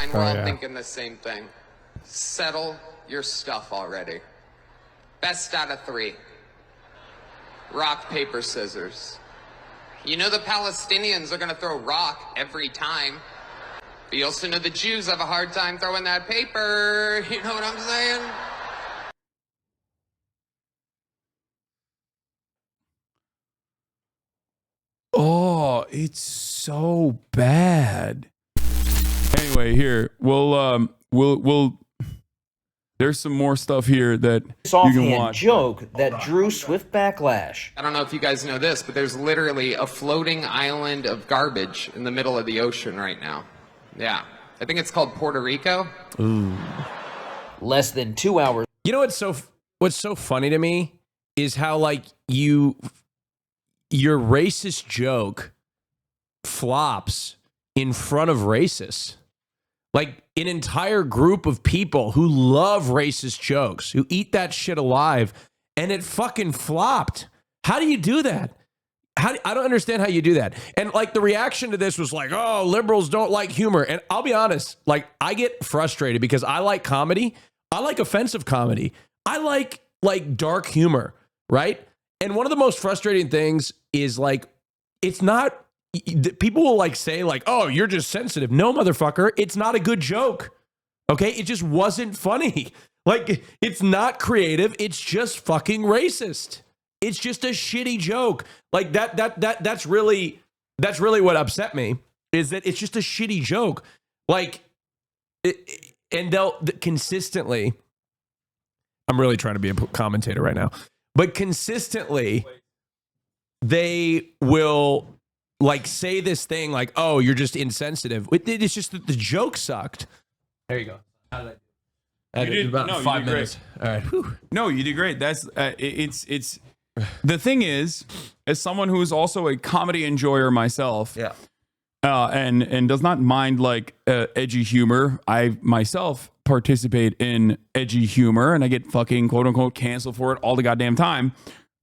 fine. We're all thinking the same thing. Settle your stuff already. Best out of 3. Rock, paper, scissors. You know the Palestinians are gonna throw rock every time. But you also know the Jews have a hard time throwing that paper. You know what I'm saying? Oh, it's so bad. Anyway, here we'll there's some more stuff here that you can watch. Joke that drew swift backlash. I don't know if you guys know this, but there's literally a floating island of garbage in the middle of the ocean right now. Yeah. I think it's called Puerto Rico. Ooh. Less than 2 hours. You know what's so funny to me is how like your racist joke flops in front of racists. Like an entire group of people who love racist jokes, who eat that shit alive, and it fucking flopped. How do you do that? I don't understand how you do that. And like the reaction to this was like, oh, liberals don't like humor. And I'll be honest, like I get frustrated because I like comedy. I like offensive comedy. I like dark humor, right? And one of the most frustrating things is like, it's not, people will like say like, oh, you're just sensitive. No, motherfucker, it's not a good joke. Okay, it just wasn't funny. Like, it's not creative. It's just fucking racist. It's just a shitty joke. Like that's really what upset me is that it's just a shitty joke. Like, and they'll consistently. I'm really trying to be a commentator right now, but consistently, they will like say this thing like, "Oh, you're just insensitive." It's just that the joke sucked. There you go. How did I do? I did about 5 minutes. All right. Whew. No, you did great. That's it's. The thing is, as someone who is also a comedy enjoyer myself, yeah, and does not mind like edgy humor, I myself participate in edgy humor, and I get fucking quote unquote canceled for it all the goddamn time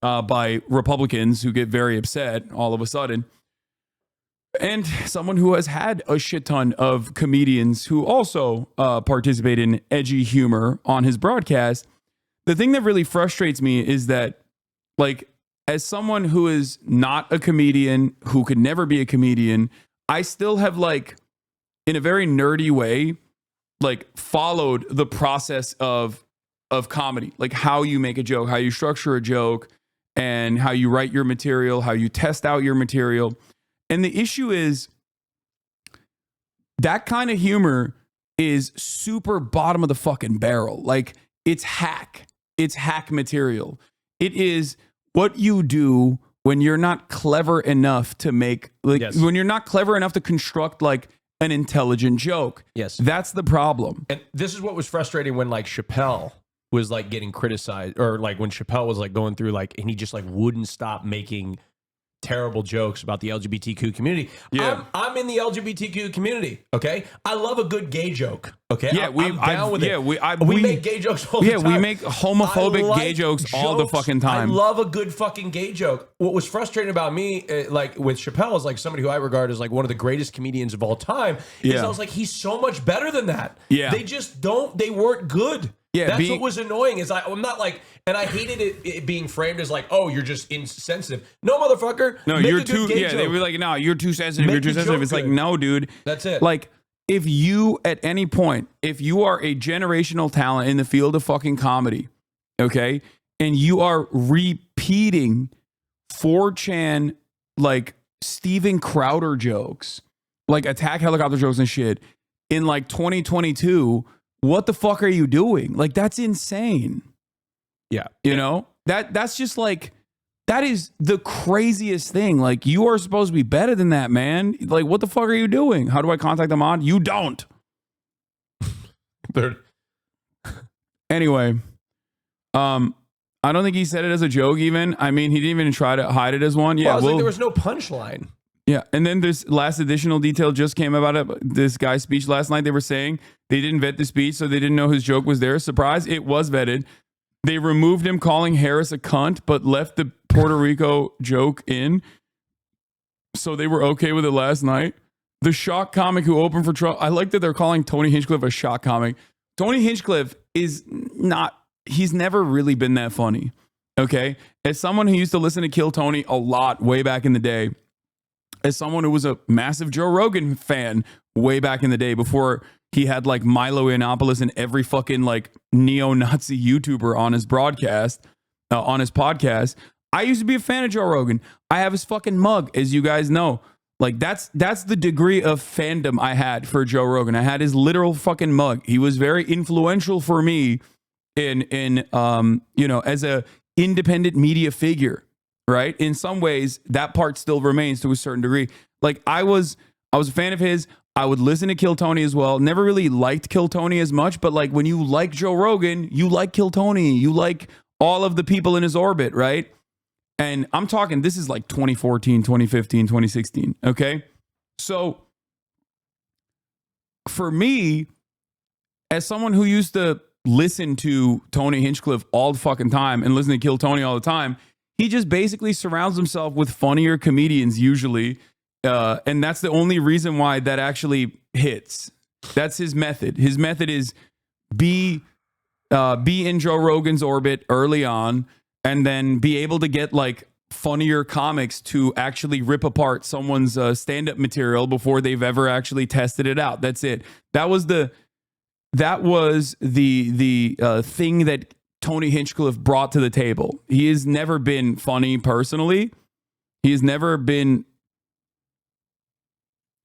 by Republicans who get very upset all of a sudden. And someone who has had a shit ton of comedians who also participate in edgy humor on his broadcast. The thing that really frustrates me is that, like, as someone who is not a comedian, who could never be a comedian, I still have, like, in a very nerdy way, like, followed the process of comedy. Like, how you make a joke, how you structure a joke, and how you write your material, how you test out your material. And the issue is that kind of humor is super bottom of the fucking barrel. Like, it's hack. It's hack material. It is what you do when you're not clever enough to make, like, yes, when you're not clever enough to construct like an intelligent joke. Yes. That's the problem. And this is what was frustrating when like Chappelle was like getting criticized, or like when Chappelle was like going through like, and he just like wouldn't stop making terrible jokes about the LGBTQ community. Yeah. I'm in the LGBTQ community. Okay. I love a good gay joke. Okay. Yeah. I'm down with it. We make gay jokes all the time. Yeah. We make homophobic gay jokes all the fucking time. I love a good fucking gay joke. What was frustrating about me, like with Chappelle, is like somebody who I regard as like one of the greatest comedians of all time. Is I was like, he's so much better than that. Yeah. They just they weren't good. Yeah, that's what was annoying. Is I'm not like, and I hated it being framed as like, oh, you're just insensitive. No, motherfucker. No, you're too. Yeah, they were like, no, you're too sensitive. You're too sensitive. It's like, no, dude. That's it. Like, if you at any point, if you are a generational talent in the field of fucking comedy, okay, and you are repeating 4chan like Steven Crowder jokes, like attack helicopter jokes and shit in like 2022. What the fuck are you doing? Like, that's insane. Yeah. You know, that's just like, that is the craziest thing. Like, you are supposed to be better than that, man. Like, what the fuck are you doing? How do I contact them on? You don't. Anyway, I don't think he said it as a joke even. I mean, he didn't even try to hide it as one. Yeah, well, like, there was no punchline. Yeah, and then this last additional detail just came about it. This guy's speech last night, they were saying they didn't vet the speech, so they didn't know his joke was there. Surprise, it was vetted. They removed him calling Harris a cunt, but left the Puerto Rico joke in. So they were okay with it last night. the shock comic who opened for Trump. I like that they're calling Tony Hinchcliffe a shock comic. Tony Hinchcliffe is not, he's never really been that funny. Okay. As someone who used to listen to Kill Tony a lot way back in the day, as someone who was a massive Joe Rogan fan way back in the day before he had like Milo Yiannopoulos and every fucking like neo-Nazi YouTuber on his broadcast, on his podcast, I used to be a fan of Joe Rogan. I have his fucking mug, as you guys know. Like that's the degree of fandom I had for Joe Rogan. I had his literal fucking mug. He was very influential for me in as a independent media figure, right? In some ways, that part still remains to a certain degree. Like I was a fan of his. I would listen to Kill Tony as well. Never really liked Kill Tony as much, but like when you like Joe Rogan, you like Kill Tony. You like all of the people in his orbit, right? And I'm talking, this is like 2014, 2015, 2016, okay? So for me, as someone who used to listen to Tony Hinchcliffe all the fucking time and listen to Kill Tony all the time, he just basically surrounds himself with funnier comedians usually. And that's the only reason why that actually hits. That's his method. His method is be in Joe Rogan's orbit early on, and then be able to get like funnier comics to actually rip apart someone's stand-up material before they've ever actually tested it out. That's it. That was the thing that Tony Hinchcliffe brought to the table. He has never been funny personally. He's never been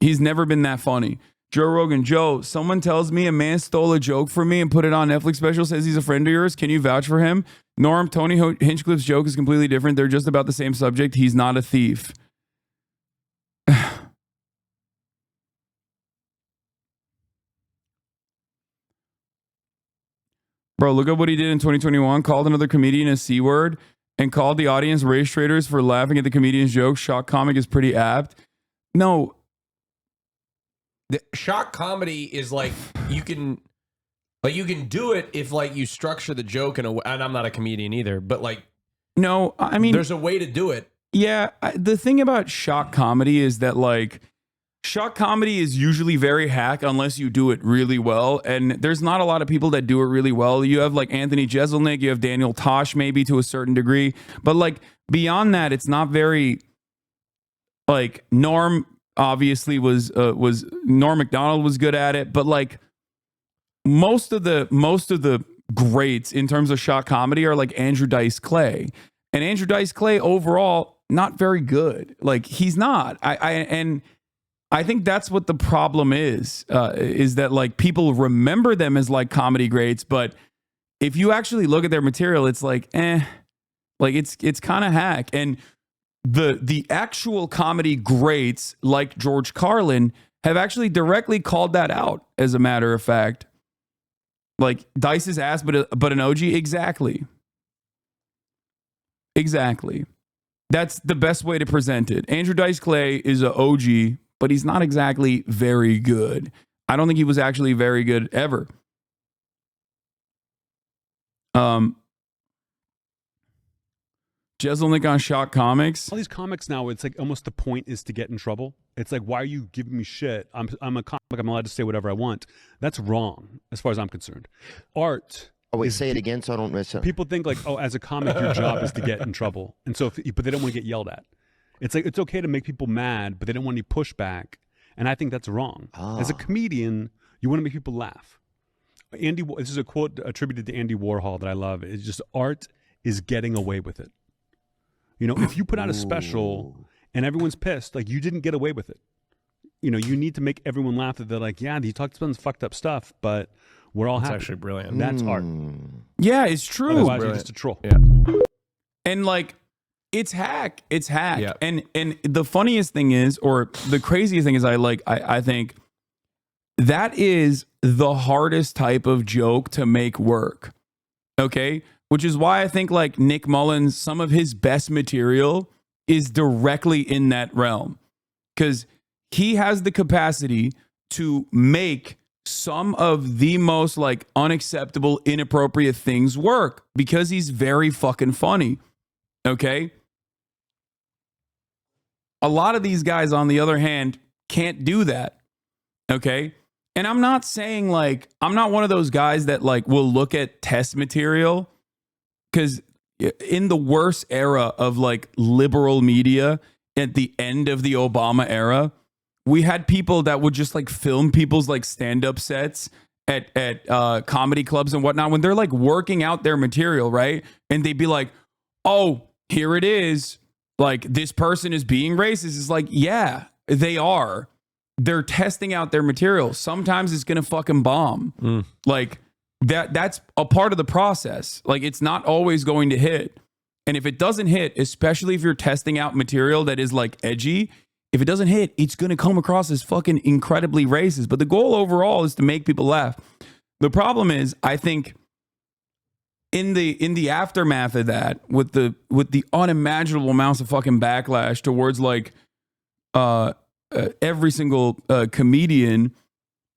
that funny. Joe Rogan, Joe, someone tells me a man stole a joke from me and put it on Netflix special, says he's a friend of yours. Can you vouch for him? Norm, Tony Hinchcliffe's joke is completely different. They're just about the same subject. He's not a thief. Bro, look at what he did in 2021. Called another comedian a C word and called the audience race traders for laughing at the comedian's joke. Shock comic is pretty apt. No. The shock comedy is like you can do it if like you structure the joke in a way, and I'm not a comedian either, but like no, I mean there's a way to do it. Yeah, the thing about shock comedy is that like shock comedy is usually very hack unless you do it really well, and there's not a lot of people that do it really well. You have like Anthony Jeselnik, you have Daniel Tosh maybe to a certain degree, but like beyond that, it's not very like Norm. Obviously was Norm Macdonald was good at it, but like most of the greats in terms of shock comedy are like Andrew Dice Clay, and Andrew Dice Clay overall not very good. Like he's not. I think that's what the problem is that like people remember them as like comedy greats, but if you actually look at their material, it's like like it's kind of hack. And the actual comedy greats like George Carlin have actually directly called that out, as a matter of fact. Like Dice's ass, but an OG. Exactly. That's the best way to present it. Andrew Dice Clay is an OG, but he's not exactly very good. I don't think he was actually very good ever. Jeselnik on Shock Comics. All these comics now, it's like almost the point is to get in trouble. It's like, why are you giving me shit? I'm a comic. I'm allowed to say whatever I want. That's wrong, as far as I'm concerned. Art. Oh wait, say it again, so I don't miss it. People think like, oh, as a comic, your job is to get in trouble, and so, but they don't want to get yelled at. It's like it's okay to make people mad, but they don't want any pushback, and I think that's wrong. As a comedian, you want to make people laugh. This is a quote attributed to Andy Warhol that I love. It's just art is getting away with it. You know, if you put out a special and everyone's pissed, like you didn't get away with it. You know, you need to make everyone laugh that they're like, yeah, he talked about some fucked up stuff, but we're all happy. That's actually brilliant. That's art. Yeah, it's true. Otherwise, you're just a troll. Yeah. And like, it's hack. Yeah. And the funniest thing is, or the craziest thing is, I think that is the hardest type of joke to make work. Okay. Which is why I think like Nick Mullins, some of his best material is directly in that realm, because he has the capacity to make some of the most like unacceptable, inappropriate things work because he's very fucking funny. Okay. A lot of these guys, on the other hand, can't do that. Okay. And I'm not saying like, I'm not one of those guys that like will look at test material, because in the worst era of like liberal media at the end of the Obama era, we had people that would just like film people's like stand-up sets at comedy clubs and whatnot when they're like working out their material, right? And they'd be like, oh, here it is. Like, this person is being racist. It's like, yeah, they are. They're testing out their material. Sometimes it's going to fucking bomb. Like, that's a part of the process. Like, it's not always going to hit. And if it doesn't hit, especially if you're testing out material that is like edgy, if it doesn't hit, it's going to come across as fucking incredibly racist. But the goal overall is to make people laugh. The problem is, I think in the aftermath of that, with the unimaginable amounts of fucking backlash towards like every single comedian,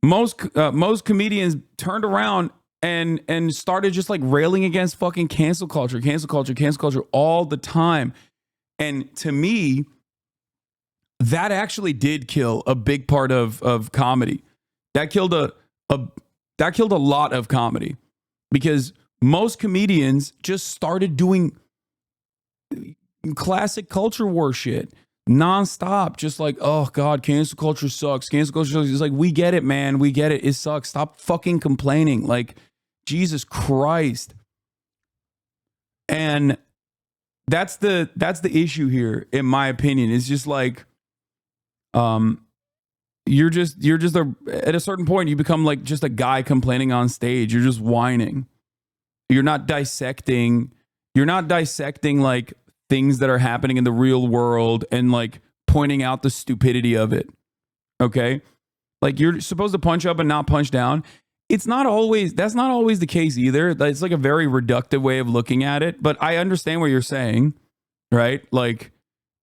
most comedians turned around and started just like railing against fucking cancel culture all the time. And to me, that actually did kill a big part of comedy. That killed a lot of comedy, because most comedians just started doing classic culture war shit nonstop. Just like, oh God, cancel culture sucks. Cancel culture sucks. It's like, we get it, man. We get it. It sucks. Stop fucking complaining. Like, Jesus Christ. And that's the issue here, in my opinion. It's just like, you're just at a certain point, you become like just a guy complaining on stage. You're just whining. You're not dissecting like things that are happening in the real world and like pointing out the stupidity of it. Okay? Like, you're supposed to punch up and not punch down. That's not always the case either. It's like a very reductive way of looking at it, but I understand what you're saying, right? Like,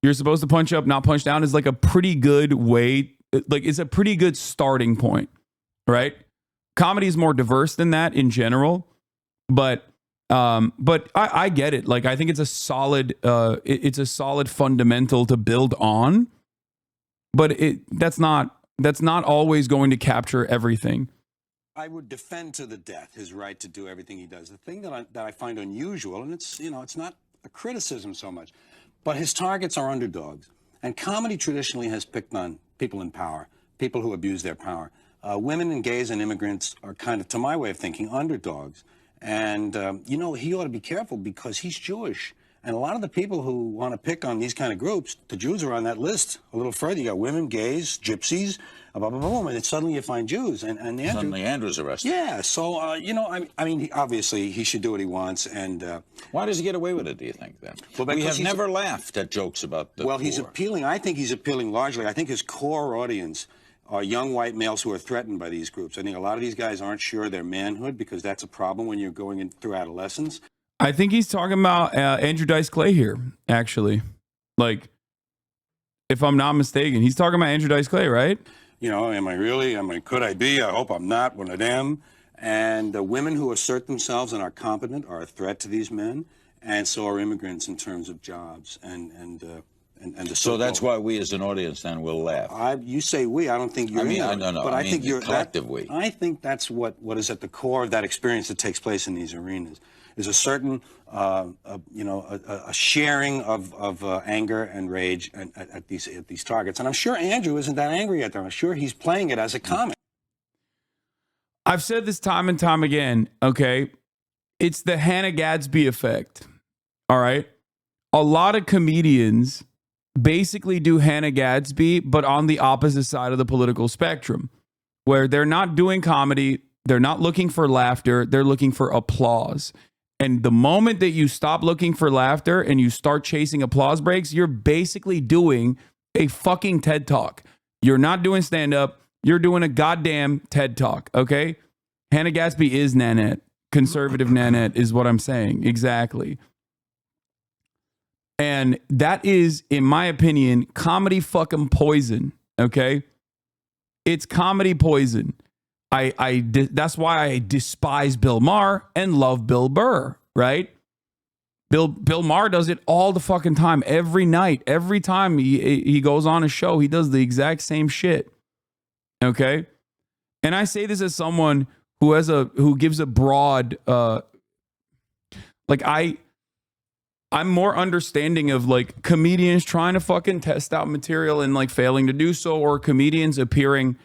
you're supposed to punch up, not punch down is like a pretty good way. Like, it's a pretty good starting point, right? Comedy is more diverse than that in general, but I get it. Like, I think it's a solid fundamental to build on, but that's not always going to capture everything. I would defend to the death his right to do everything he does. The thing that I find unusual, and it's not a criticism so much, but his targets are underdogs. And comedy traditionally has picked on people in power, people who abuse their power. Women and gays and immigrants are kind of, to my way of thinking, underdogs. And, he ought to be careful because he's Jewish. And a lot of the people who want to pick on these kind of groups, the Jews are on that list a little further. You got women, gays, gypsies, blah, blah, blah, and then suddenly you find Jews. And Andrew, suddenly Andrew's arrested. Yeah, so, I mean, obviously he should do what he wants. And why does he get away with it, do you think, then? Well, we have never laughed at jokes about the Well, poor. he's appealing. I think he's appealing largely. I think his core audience are young white males who are threatened by these groups. I think a lot of these guys aren't sure their manhood, because that's a problem when you're going in through adolescence. I think he's talking about Andrew Dice Clay here, actually. Like, if I'm not mistaken, he's talking about Andrew Dice Clay, right? Am I really? Could I be? I hope I'm not one of them. And the women who assert themselves and are competent are a threat to these men, and so are immigrants in terms of jobs and the so that's why we as an audience then will laugh. You say we. I don't think you're. But I think you're collective we. I think that's what is at the core of that experience that takes place in these arenas. Is a certain, a sharing of anger and rage at these targets. And I'm sure Andrew isn't that angry at them. I'm sure he's playing it as a comic. I've said this time and time again, okay? It's the Hannah Gadsby effect, all right? A lot of comedians basically do Hannah Gadsby, but on the opposite side of the political spectrum, where they're not doing comedy, they're not looking for laughter, they're looking for applause. And the moment that you stop looking for laughter and you start chasing applause breaks, you're basically doing a fucking TED Talk. You're not doing stand-up. You're doing a goddamn TED Talk, okay? Hannah Gadsby is Nanette. Conservative Nanette is what I'm saying. Exactly. And that is, in my opinion, comedy fucking poison, okay? It's comedy poison. That's why I despise Bill Maher and love Bill Burr, right? Bill Maher does it all the fucking time, every night, every time he goes on a show, he does the exact same shit. Okay, and I say this as someone who gives a broad, like I'm more understanding of like comedians trying to fucking test out material and like failing to do so, or comedians appearing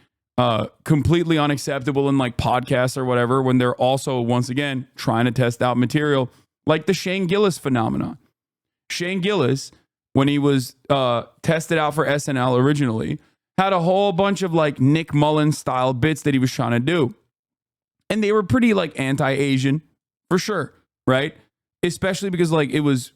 completely unacceptable in like podcasts or whatever when they're also once again trying to test out material. Like the Shane Gillis phenomenon. Shane Gillis, when he was tested out for SNL originally, had a whole bunch of like Nick Mullen style bits that he was trying to do. And they were pretty like anti-Asian for sure, right? Especially because like it was,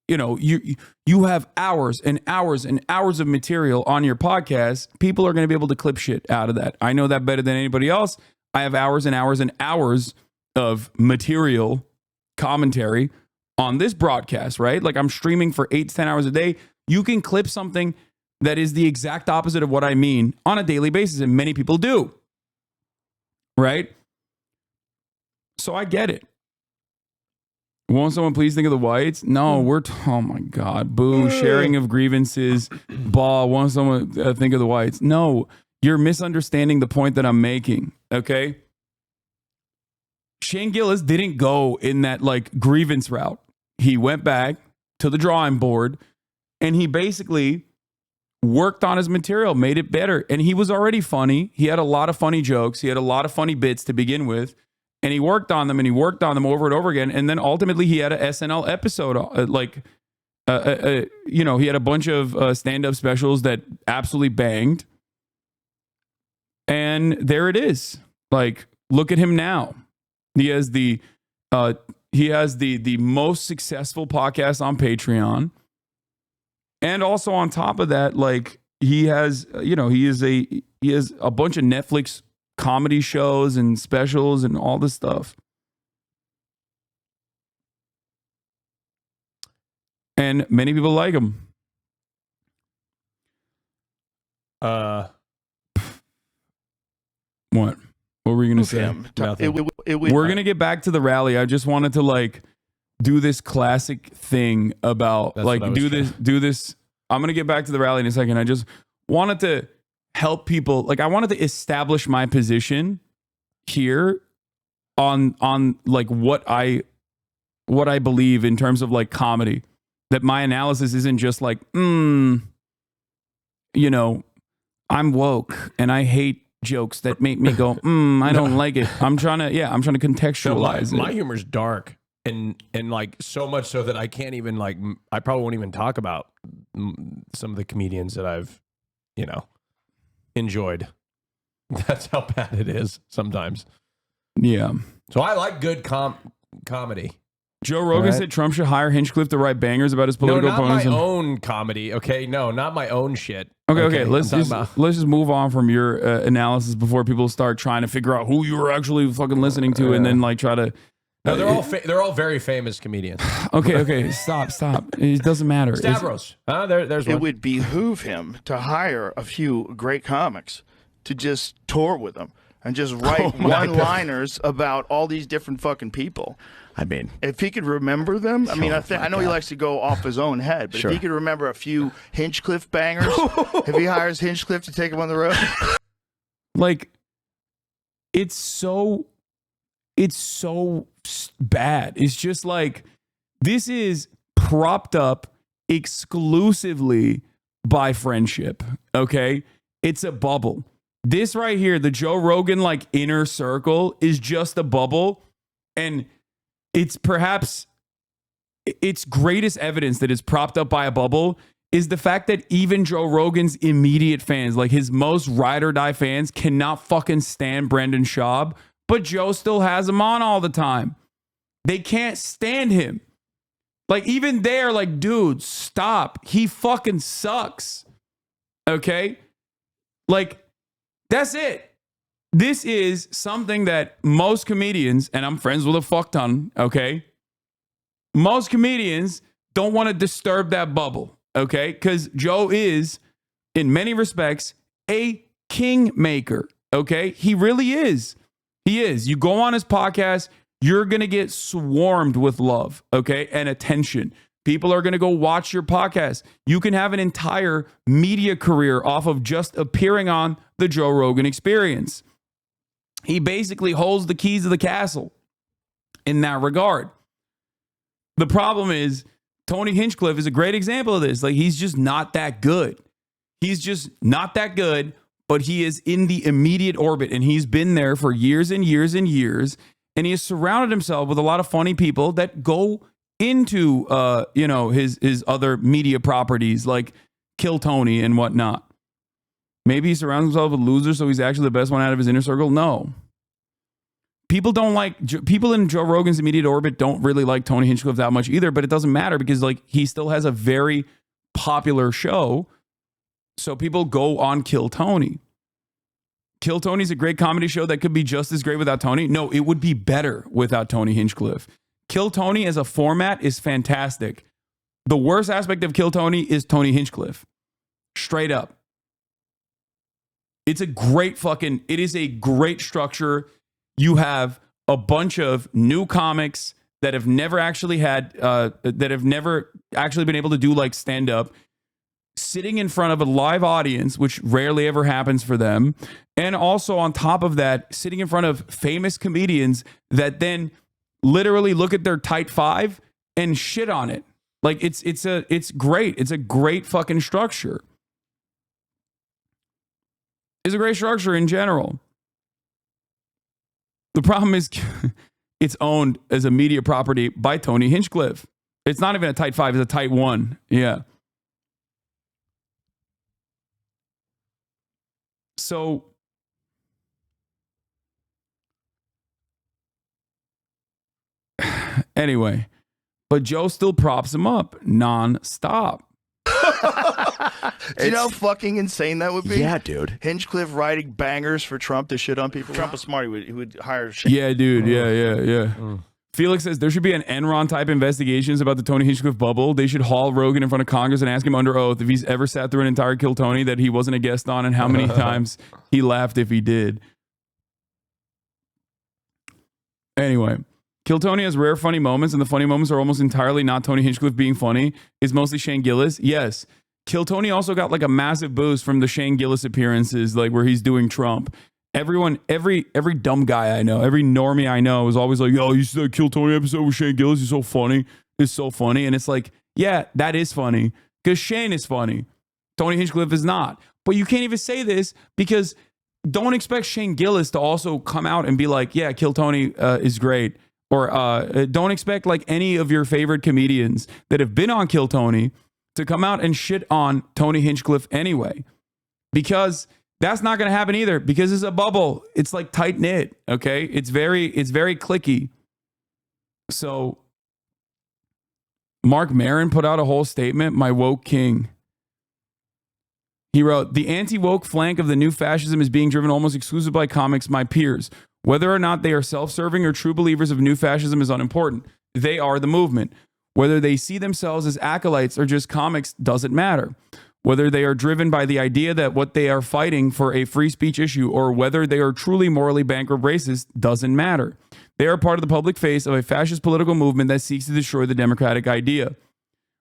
you know, you have hours and hours and hours of material on your podcast. People are going to be able to clip shit out of that. I know that better than anybody else. I have hours and hours and hours of material commentary on this broadcast, right? Like I'm streaming for 8 to 10 hours a day. You can clip something that is the exact opposite of what I mean on a daily basis, and many people do, right? So I get it. Won't someone please think of the whites? No, oh my God, boo, sharing of grievances, won't someone think of the whites? No, you're misunderstanding the point that I'm making, okay? Shane Gillis didn't go in that like grievance route. He went back to the drawing board and he basically worked on his material, made it better. And he was already funny. He had a lot of funny jokes. He had a lot of funny bits to begin with. And he worked on them over and over again. And then ultimately he had an SNL episode, you know, he had a bunch of stand-up specials that absolutely banged. And there it is. Like, look at him now. He has the most successful podcast on Patreon. And also on top of that, like he has, you know, he has a bunch of Netflix comedy shows and specials and all this stuff. And many people like him. What? What were you going to say? We're going to get back to the rally. I just wanted to like do this classic thing about like do this. I'm going to get back to the rally in a second. I just wanted to help people. Like I wanted to establish my position here on like what I believe in terms of like comedy. That my analysis isn't just like, you know, I'm woke and I hate jokes that make me go, I don't like it. I'm trying to contextualize it. My humor's dark and like so much so that I can't even like, I probably won't even talk about some of the comedians that I've, you know, enjoyed. That's how bad it is sometimes. Yeah. So I like good comedy. Joe Rogan said Trump should hire Hinchcliffe to write bangers about his political opponents. No, not my own comedy. Okay, no, not my own shit. Okay. Let's just move on from your analysis before people start trying to figure out who you were actually fucking listening to, and then like try to. No, they're all very famous comedians. Okay, stop. It doesn't matter. Stavros, there's one. It would behoove him to hire a few great comics to just tour with him and just write one-liners about all these different fucking people. I mean, if he could remember them, I know he likes to go off his own head, but if he could remember a few Hinchcliffe bangers, if he hires Hinchcliffe to take him on the road, like, it's so bad. It's just like, this is propped up exclusively by friendship. Okay, it's a bubble. This right here, the Joe Rogan like inner circle, is just a bubble, and it's perhaps its greatest evidence that it's propped up by a bubble is the fact that even Joe Rogan's immediate fans, like his most ride or die fans, cannot fucking stand Brendan Schaub, but Joe still has him on all the time. They can't stand him. Like even they're like, dude, stop. He fucking sucks. Okay? Like, that's it. This is something that most comedians, and I'm friends with a fuck ton, okay? Most comedians don't want to disturb that bubble, okay? Because Joe is, in many respects, a kingmaker, okay? He really is. He is. You go on his podcast, you're going to get swarmed with love, okay, and attention. People are going to go watch your podcast. You can have an entire media career off of just appearing on the Joe Rogan Experience. He basically holds the keys of the castle in that regard. The problem is Tony Hinchcliffe is a great example of this. Like, he's just not that good. He's just not that good, but he is in the immediate orbit, and he's been there for years and years and years, and he has surrounded himself with a lot of funny people that go into his other media properties like Kill Tony and whatnot. Maybe he surrounds himself with losers, so he's actually the best one out of his inner circle. No. People in Joe Rogan's immediate orbit don't really like Tony Hinchcliffe that much either, but it doesn't matter because like he still has a very popular show. So people go on Kill Tony. Kill Tony's a great comedy show that could be just as great without Tony. No, it would be better without Tony Hinchcliffe. Kill Tony as a format is fantastic. The worst aspect of Kill Tony is Tony Hinchcliffe. Straight up. It is a great structure. You have a bunch of new comics that have never actually been able to do like stand up, sitting in front of a live audience, which rarely ever happens for them. And also on top of that, sitting in front of famous comedians that then literally look at their tight five and shit on it. Like it's great. It's a great fucking structure. It's a great structure in general. The problem is it's owned as a media property by Tony Hinchcliffe. It's not even a tight five, it's a tight one. Yeah. So anyway, but Joe still props him up nonstop. Do you know how fucking insane that would be? Yeah, dude. Hinchcliffe writing bangers for Trump to shit on people. Trump was smart. He would hire shit. Yeah, dude. Yeah. Felix says there should be an Enron type investigations about the Tony Hinchcliffe bubble. They should haul Rogan in front of Congress and ask him under oath if he's ever sat through an entire Kill Tony that he wasn't a guest on and how many times he laughed if he did. Anyway, Kill Tony has rare funny moments, and the funny moments are almost entirely not Tony Hinchcliffe being funny. It's mostly Shane Gillis. Yes. Kill Tony also got like a massive boost from the Shane Gillis appearances, like where he's doing Trump. Everyone, every dumb guy I know, every normie I know is always like, yo, you see that Kill Tony episode with Shane Gillis? He's so funny. It's so funny. And it's like, yeah, that is funny because Shane is funny. Tony Hinchcliffe is not. But you can't even say this because don't expect Shane Gillis to also come out and be like, yeah, Kill Tony is great. Or don't expect like any of your favorite comedians that have been on Kill Tony to come out and shit on Tony Hinchcliffe anyway. Because that's not going to happen either because it's a bubble. It's like tight knit, okay? It's very cliquey. So Mark Maron put out a whole statement, my woke king. He wrote, the anti-woke flank of the new fascism is being driven almost exclusively by comics, my peers. Whether or not they are self-serving or true believers of new fascism is unimportant. They are the movement. Whether they see themselves as acolytes or just comics doesn't matter. Whether they are driven by the idea that what they are fighting for a free speech issue or whether they are truly morally bankrupt racists doesn't matter. They are part of the public face of a fascist political movement that seeks to destroy the democratic idea.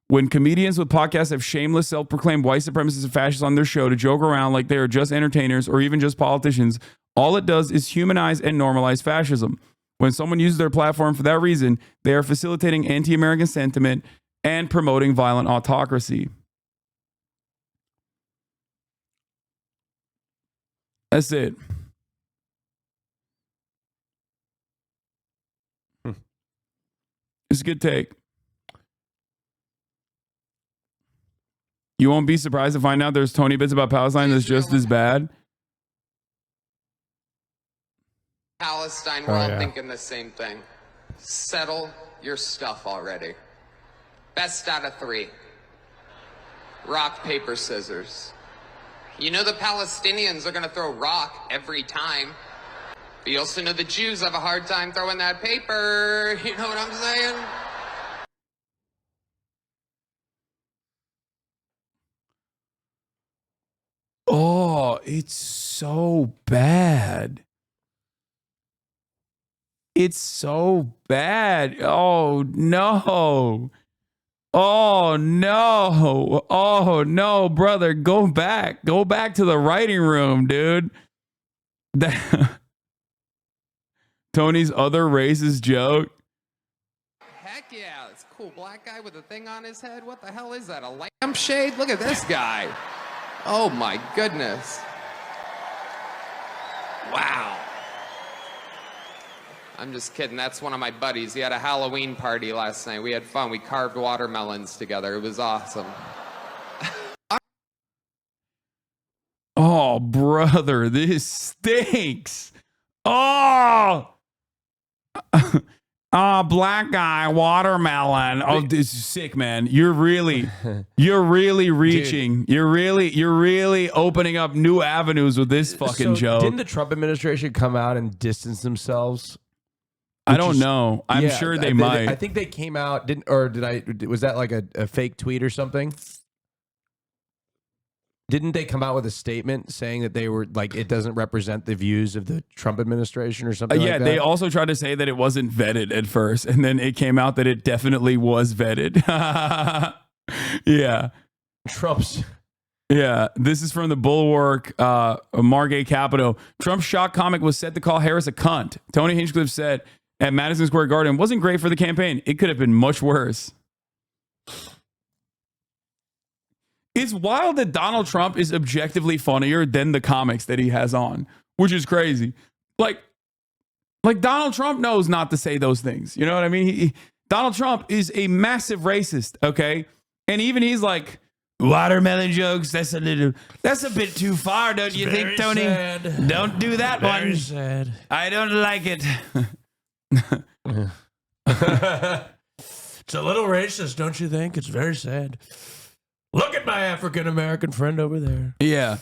When comedians with podcasts have shameless, self-proclaimed white supremacists and fascists on their show to joke around like they are just entertainers or even just politicians, all it does is humanize and normalize fascism. When someone uses their platform for that reason, they are facilitating anti-American sentiment and promoting violent autocracy. That's it. It's a good take. You won't be surprised to find out there's Tony bits about Palestine that's just as bad. Palestine, we're all thinking the same thing. Settle your stuff already. Best out of 3. Rock, paper, scissors. You know the Palestinians are going to throw rock every time. But you also know the Jews have a hard time throwing that paper. You know what I'm saying? Oh, it's so bad. It's so bad. Oh no. Oh no. Oh no, brother. Go back. Go back to the writing room, dude. Tony's other racist joke. Heck yeah, it's a cool black guy with a thing on his head. What the hell is that? A lampshade? Look at this guy. Oh my goodness. Wow. I'm just kidding. That's one of my buddies. He had a Halloween party last night. We had fun. We carved watermelons together. It was awesome. Oh, brother, this stinks. Oh. Oh, black guy, watermelon. Oh, this is sick, man. You're really reaching. Dude. You're really opening up new avenues with this fucking joke. Didn't the Trump administration come out and distance themselves? I don't know. I'm sure they might. I think they came out, was that like a fake tweet or something? Didn't they come out with a statement saying that they were like, it doesn't represent the views of the Trump administration or something like that? They also tried to say that it wasn't vetted at first, and then it came out that it definitely was vetted. Yeah. Trump's. Yeah, this is from the Bulwark, Mark A. Capito. Trump's shock comic was set to call Harris a cunt. Tony Hinchcliffe said at Madison Square Garden, wasn't great for the campaign. It could have been much worse. It's wild that Donald Trump is objectively funnier than the comics that he has on, which is crazy. Like Donald Trump knows not to say those things. You know what I mean? Donald Trump is a massive racist, okay? And even he's like, watermelon jokes, that's a bit too far, don't you think, Tony? Sad. Don't do that one. Very sad. I don't like it. It's a little racist, don't you think? It's very sad. Look at my African-American friend over there. Yeah.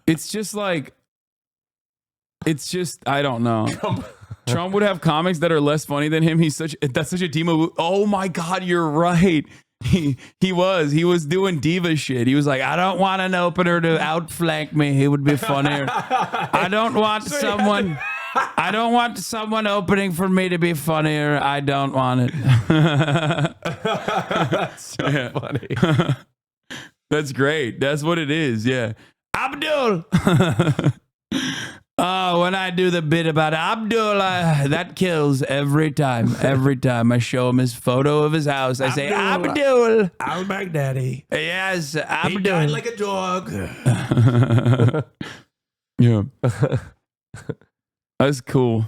It's just, I don't know. Trump would have comics that are less funny than him. That's such a demo. Oh my God, you're right. He was doing diva shit. He was like, I don't want an opener to outflank me. He would be funnier. I don't want someone opening for me to be funnier. I don't want it. That's so funny. That's great. That's what it is. Yeah. Abdul. Oh, when I do the bit about Abdul, that kills every time. Every time I show him his photo of his house, I say, Abdul. Al-Baghdadi. Yes, Abdul. He died like a dog. Yeah. That's cool.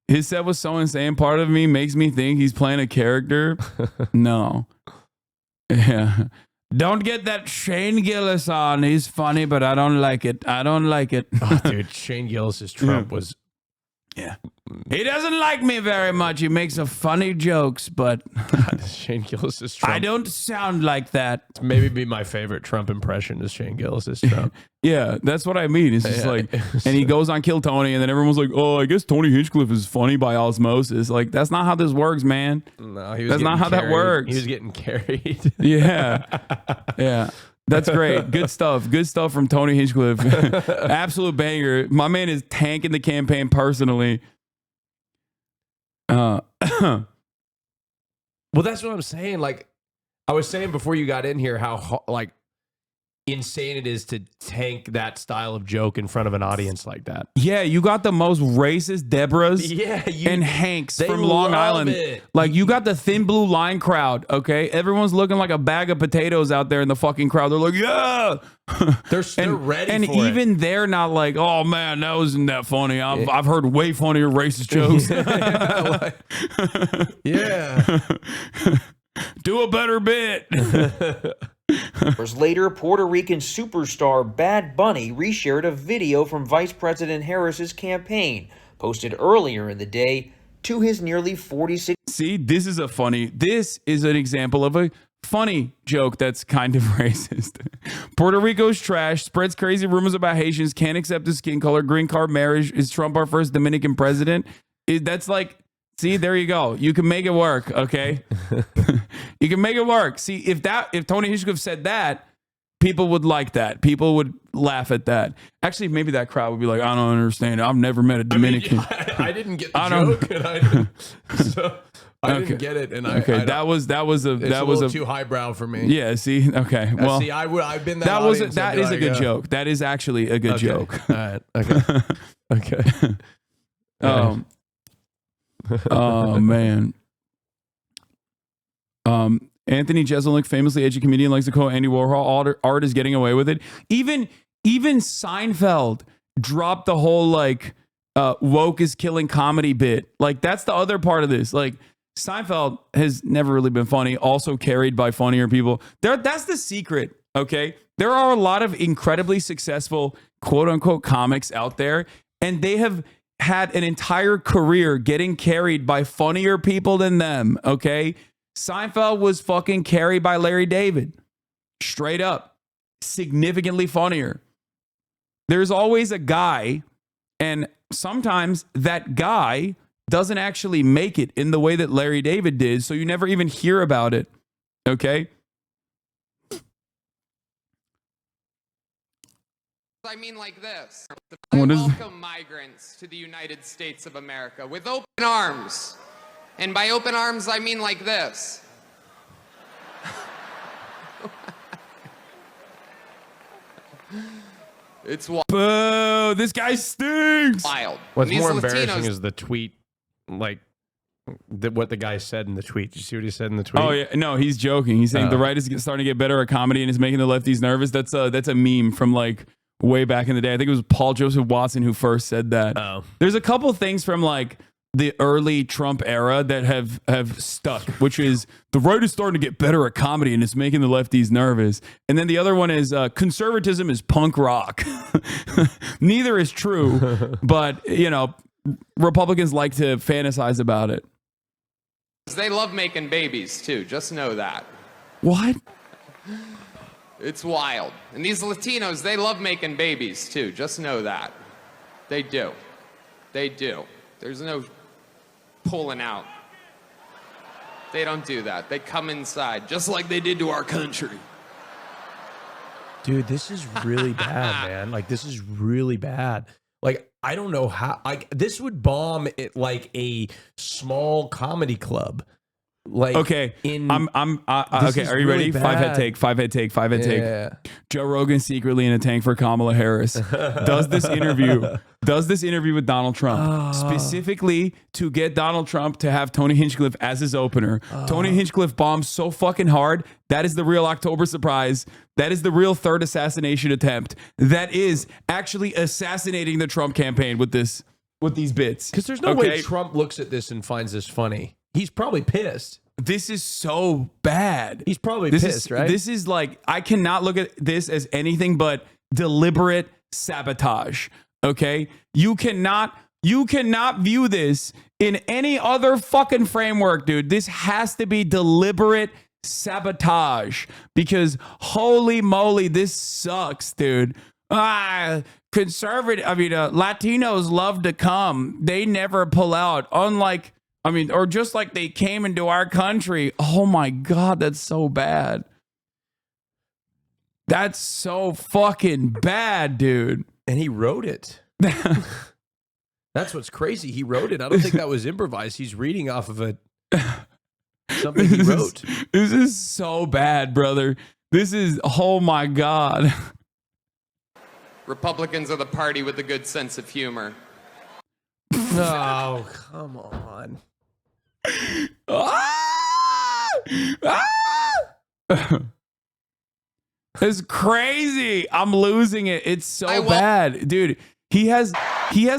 His set was so insane. Part of me makes me think he's playing a character. No. Yeah. Don't get that Shane Gillis on. He's funny, but I don't like it. Oh, dude, Shane Gillis's Trump was... Yeah. He doesn't like me very much. He makes a funny jokes, but... God, Shane Gillis's Trump. I don't sound like that. Maybe be my favorite Trump impression is Shane Gillis's Trump. Yeah, that's what I mean. It's just and he goes on Kill Tony, and then everyone's like, oh, I guess Tony Hinchcliffe is funny by osmosis. Like, that's not how this works, man. No, that's not how that works. He was getting carried. Yeah. Yeah. That's great. Good stuff. Good stuff from Tony Hinchcliffe. Absolute banger. My man is tanking the campaign personally. Well, that's what I'm saying. Like, I was saying before you got in here how insane it is to tank that style of joke in front of an audience like that. Yeah, you got the most racist Deborahs and Hanks from Long Island. Like, you got the Thin Blue Line crowd, okay? Everyone's looking like a bag of potatoes out there in the fucking crowd. They're like, yeah! They're ready and for even it. They're not like, oh, man, that wasn't that funny. I've heard way funnier racist jokes. Yeah. Do a better bit. Hours later, Puerto Rican superstar Bad Bunny reshared a video from Vice President Harris's campaign, posted earlier in the day, to his nearly 46. See, this is an example of a funny joke that's kind of racist. Puerto Rico's trash, spreads crazy rumors about Haitians, can't accept his skin color, green card marriage, is Trump our first Dominican president? That's like, see, there you go. You can make it work, okay? You can make it work. See, if Tony Hinchcliffe said that, People would like that. People would laugh at that. Actually, maybe that crowd would be like, I don't understand. I've never met a Dominican. I didn't get the joke, and I didn't get it, and that was a little too highbrow for me. Yeah, see, okay, well, see, I've been that. That is a good joke. That is actually a good joke. All right, okay, okay. Oh man. Anthony Jeselnik, famously edgy comedian, likes to quote Andy Warhol, art is getting away with it. Even Seinfeld dropped the whole like woke is killing comedy bit. Like that's the other part of this. Like Seinfeld has never really been funny, also carried by funnier people. That's the secret, okay? There are a lot of incredibly successful quote unquote comics out there, and they have had an entire career getting carried by funnier people than them, okay? Seinfeld was fucking carried by Larry David. Straight up. Significantly funnier. There's always a guy, and sometimes that guy doesn't actually make it in the way that Larry David did, so you never even hear about it. Okay? I mean like this. I welcome migrants to the United States of America with open arms. And by open arms, I mean like this. It's wild. Boo, this guy stinks. Wild. What's more embarrassing is the tweet, like what the guy said in the tweet. Did you see what he said in the tweet? Oh yeah, no, he's joking. He's saying the right is starting to get better at comedy and is making the lefties nervous. That's a meme from like way back in the day. I think it was Paul Joseph Watson who first said that. Oh. There's a couple things from like the early Trump era that have stuck, which is the right is starting to get better at comedy and it's making the lefties nervous. And then the other one is conservatism is punk rock. Neither is true, but you know, Republicans like to fantasize about it. They love making babies too. Just know that. What? It's wild. And these Latinos, they love making babies too. Just know that. They do. They do. There's no pulling out. They don't do that. They come inside, just like they did to our country. Dude, this is really bad, man. Like, this is really bad. Like, I don't know how. Like, this would bomb at like a small comedy club. Like, okay, okay. Are you ready? Five head take. Joe Rogan secretly in a tank for Kamala Harris. Does this interview with Donald Trump specifically to get Donald Trump to have Tony Hinchcliffe as his opener. Tony Hinchcliffe bombs so fucking hard. That is the real October surprise. That is the real third assassination attempt. That is actually assassinating the Trump campaign with these bits. Because there's no way Trump looks at this and finds this funny. He's probably pissed. This is so bad. He's probably pissed, right? This is like, I cannot look at this as anything but deliberate sabotage. Okay? You cannot view this in any other fucking framework, dude. This has to be deliberate sabotage because holy moly, this sucks, dude. Latinos love to come. They never pull out. Or just like they came into our country. Oh my God, that's so bad. That's so fucking bad, dude. And he wrote it. That's what's crazy. He wrote it. I don't think that was improvised. He's reading off of something he wrote. This is so bad, brother. This is, oh my God. Republicans are the party with a good sense of humor. Oh, come on. It's crazy. I'm losing it. It's so bad, dude. He has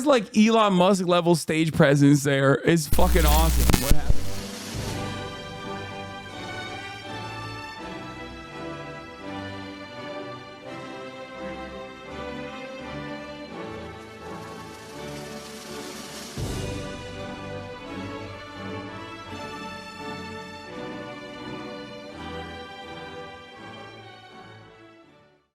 like Elon Musk level stage presence there. It's fucking awesome. What happened?